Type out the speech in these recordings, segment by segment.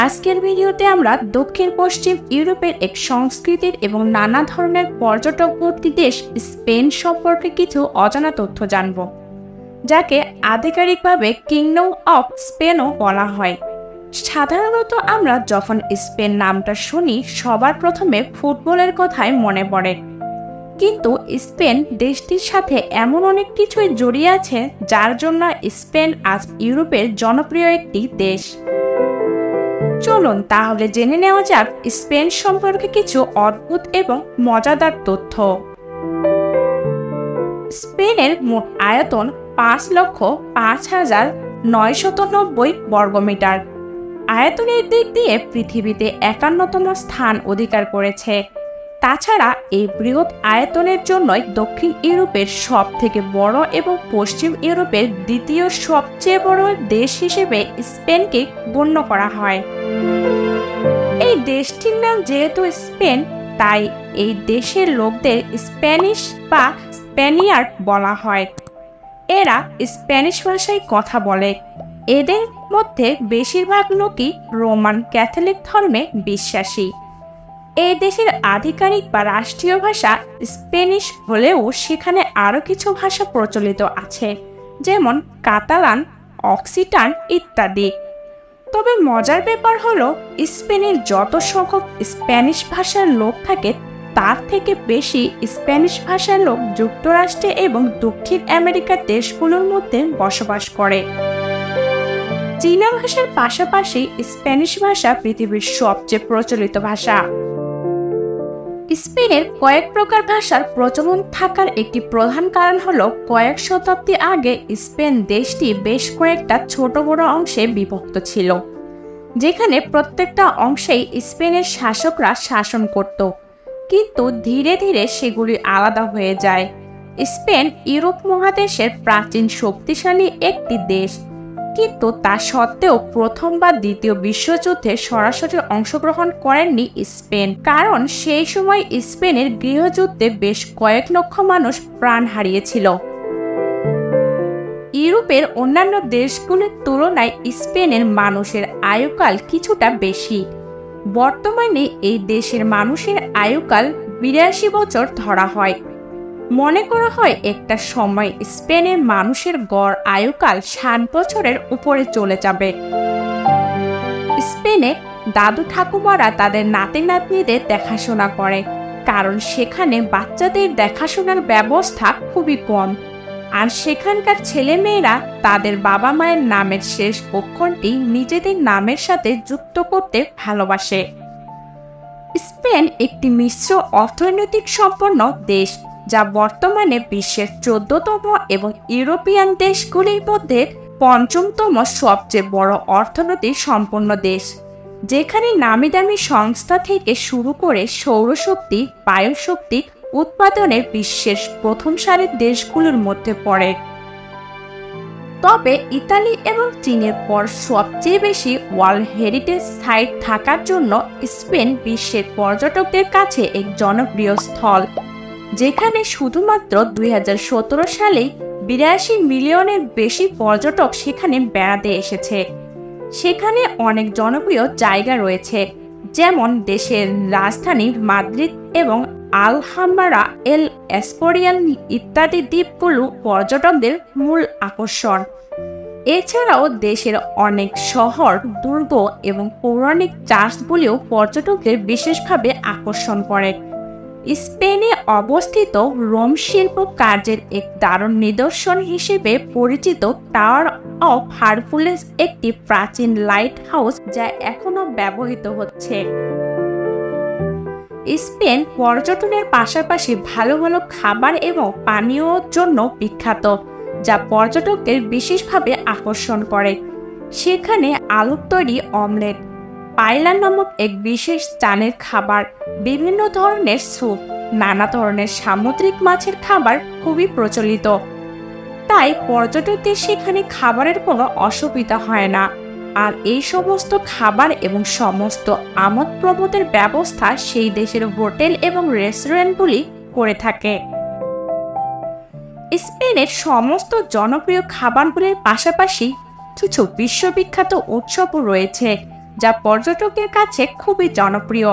আজকের ভিডিওতে আমরা দক্ষিণ পশ্চিম ইউরোপের এক সংস্কৃতির এবং নানা ধরনের পর্যটক ভর্তি দেশ স্পেন সম্পর্কে কিছু অজানা তথ্য জানব, যাকে আধিকারিকভাবে কিংডম অফ স্পেনও বলা হয়। সাধারণত আমরা যখন স্পেন নামটা শুনি সবার প্রথমে ফুটবলের কথাই মনে পড়ে, কিন্তু স্পেন দেশটির সাথে এমন অনেক কিছুই জড়িয়ে আছে যার জন্য স্পেন আজ ইউরোপের জনপ্রিয় একটি দেশ। চলুন তাহলে জেনে নেওয়া যাক স্পেন সম্পর্কে কিছু অদ্ভুত এবং মজাদার তথ্য। স্পেনের মোট আয়তন 5,05,990 বর্গমিটার। আয়তনের দিক দিয়ে পৃথিবীতে 51তম স্থান অধিকার করেছে। তাছাড়া এই বৃহৎ আয়তনের জন্যই দক্ষিণ ইউরোপের সব থেকে বড় এবং পশ্চিম ইউরোপের দ্বিতীয় সবচেয়ে বড় দেশ হিসেবে স্পেনকে গণ্য করা হয়। এই দেশটির নাম যেহেতু স্পেন, তাই এই দেশের লোকদের স্প্যানিশ বা স্প্যানিয়ার্ড বলা হয়। এরা স্প্যানিশ ভাষায় কথা বলে। এদের মধ্যে বেশিরভাগ লোকই রোমান ক্যাথলিক ধর্মে বিশ্বাসী। এই দেশের আধিকারিক বা রাষ্ট্রীয় ভাষা স্প্যানিশ হলেও সেখানে আরও কিছু ভাষা প্রচলিত আছে, যেমন কাতালান, অক্সিটান ইত্যাদি। তবে মজার ব্যাপার হলো, স্পেনের যত সংখ্যক স্প্যানিশ ভাষার লোক থাকে তার থেকে বেশি স্প্যানিশ ভাষার লোক যুক্তরাষ্ট্রে এবং দক্ষিণ আমেরিকার দেশগুলোর মধ্যে বসবাস করে। চীনা ভাষার পাশাপাশি স্প্যানিশ ভাষা পৃথিবীর সবচেয়ে প্রচলিত ভাষা। স্পেনের কয়েক প্রকার ভাষার প্রচলন থাকার একটি প্রধান কারণ হলো কয়েক শতাব্দী আগে স্পেন দেশটি বেশ কয়েকটা ছোট বড় অংশে বিভক্ত ছিল, যেখানে প্রত্যেকটা অংশেই স্পেনের শাসকরা শাসন করত, কিন্তু ধীরে ধীরে সেগুলি আলাদা হয়ে যায়। স্পেন ইউরোপ মহাদেশের প্রাচীন শক্তিশালী একটি দেশ, কিন্তু তা সত্ত্বেও প্রথম বা দ্বিতীয় বিশ্বযুদ্ধে সরাসরি অংশগ্রহণ করেননি স্পেন, কারণ সেই সময় স্পেনের গৃহযুদ্ধে বেশ কয়েক লক্ষ মানুষ প্রাণ হারিয়েছিল। ইউরোপের অন্যান্য দেশগুলির তুলনায় স্পেনের মানুষের আয়ুকাল কিছুটা বেশি। বর্তমানে এই দেশের মানুষের আয়ুকাল 82 বছর ধরা হয়। মনে করা হয় একটা সময় স্পেনের মানুষের গড় আয়ুকাল 60 বছরের উপরে চলে যাবে। স্পেনে দাদু ঠাকুমারা তাদের নাতি নাতনিদের দেখাশোনা করে, কারণ সেখানে বাচ্চাদের দেখাশোনার ব্যবস্থা খুবই কম, আর সেখানকার ছেলেমেয়েরা তাদের বাবা মায়ের নামের শেষ অক্ষরটি নিজেদের নামের সাথে যুক্ত করতে ভালোবাসে। স্পেন একটি মিশ্র অর্থনৈতিক সম্পন্ন দেশ, যা বর্তমানে বিশ্বের 14তম এবং ইউরোপিয়ান দেশগুলির মধ্যে 5মতম সবচেয়ে বড় অর্থনৈতিক সম্পন্ন দেশ, যেখানে নামি দামি সংস্থা থেকে শুরু করে সৌরশক্তি, বায়ুশক্তি উৎপাদনের বিশ্বের প্রথম সারির দেশগুলোর মধ্যে পড়ে। তবে ইতালি এবং চীনের পর সবচেয়ে বেশি ওয়ার্ল্ড হেরিটেজ সাইট থাকার জন্য স্পেন বিশ্বের পর্যটকদের কাছে এক জনপ্রিয় স্থল, যেখানে শুধুমাত্র 2017 সালেই 82 মিলিয়নের বেশি পর্যটক সেখানে বেড়াতে এসেছে। সেখানে অনেক জনপ্রিয় জায়গা রয়েছে, যেমন দেশের রাজধানী মাদ্রিদ এবং আলহাম্বারা, এল এসপোরিয়াল ইত্যাদি দ্বীপগুলো পর্যটকদের মূল আকর্ষণ। এছাড়াও দেশের অনেক শহর, দুর্গ এবং পৌরাণিক চার্চগুলিও পর্যটকদের বিশেষভাবে আকর্ষণ করে। স্পেনে অবস্থিত রোম শিল্প কার্যের এক দারুণ নিদর্শন হিসেবে পরিচিত টাওয়ার অফ হারকুলেস একটি প্রাচীন লাইট হাউস, যা এখনো ব্যবহৃত হচ্ছে। স্পেন পর্যটনের পাশাপাশি ভালো ভালো খাবার এবং পানীয়র জন্য বিখ্যাত, যা পর্যটকদের বিশেষভাবে আকর্ষণ করে। সেখানে আলুর তৈরি অমলেট, পাইলা নামক এক বিশেষ চানের খাবার, বিভিন্ন ধরনের স্যুপ, নানা ধরনের সামুদ্রিক মাছের খাবার খুবই প্রচলিত। তাই পর্যটকদের সেখানে খাবারের কোনো অসুবিধা হয় না, আর এই সমস্ত খাবার এবং সমস্ত আমোদ প্রমোদের ব্যবস্থা সেই দেশের হোটেল এবং রেস্টুরেন্টগুলি করে থাকে। স্পেনের সমস্ত জনপ্রিয় খাবারগুলির পাশাপাশি কিছু বিশ্ববিখ্যাত উৎসবও রয়েছে, যা পর্যটকের কাছে খুবই জনপ্রিয়।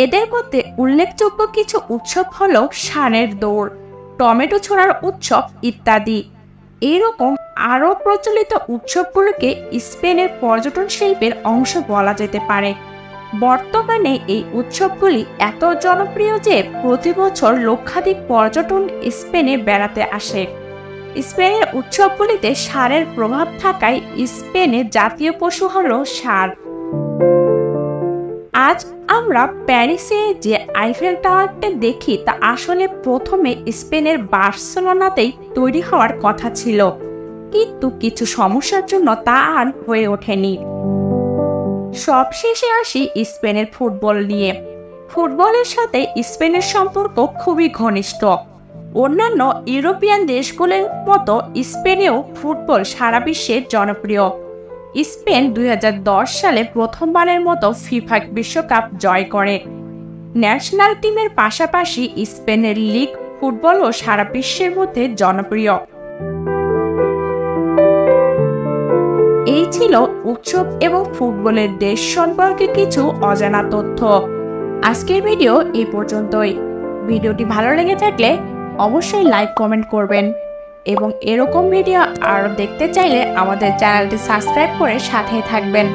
এদের মধ্যে উল্লেখযোগ্য কিছু উৎসব হলো ষাঁড়ের দৌড়, টমেটো ছোড়ার উৎসব ইত্যাদি। এরকম আরও প্রচলিত উৎসবগুলোকে স্পেনের পর্যটন শিল্পের অংশ বলা যেতে পারে। বর্তমানে এই উৎসবগুলি এত জনপ্রিয় যে প্রতি বছর লক্ষাধিক পর্যটন স্পেনে বেড়াতে আসে। স্পেনের উৎসবগুলিতে ষাঁড়ের প্রভাব থাকায় স্পেনের জাতীয় পশু হল ষাঁড়। আজ আমরা প্যারিসে যে আইফেল টাওয়ারটা দেখি তা আসলে প্রথমে স্পেনের বার্সেলোনাতেই তৈরি হওয়ার কথা ছিল, কিন্তু কিছু সমস্যার জন্য তা আর হয়ে ওঠেনি। সবশেষে আসি স্পেনের ফুটবল নিয়ে। ফুটবলের সাথে স্পেনের সম্পর্ক খুবই ঘনিষ্ঠ। অন্যান্য ইউরোপিয়ান দেশগুলোর মতো স্পেনেও ফুটবল সারা বিশ্বে জনপ্রিয়। স্পেন 2010 সালে প্রথমবারের মতো ফিফা বিশ্বকাপ জয় করে। ন্যাশনাল টিমের পাশাপাশি স্পেনের লিগ ফুটবলও সারা বিশ্বের মধ্যে জনপ্রিয়। এই ছিল উৎসব এবং ফুটবলের দেশ সম্পর্কে কিছু অজানা তথ্য। আজকের ভিডিও এই পর্যন্তই। ভিডিওটি ভালো লেগে থাকলে অবশ্যই লাইক কমেন্ট করবেন এবং এরকম ভিডিও আরও দেখতে চাইলে আমাদের চ্যানেলটি সাবস্ক্রাইব করে সাথে থাকবেন।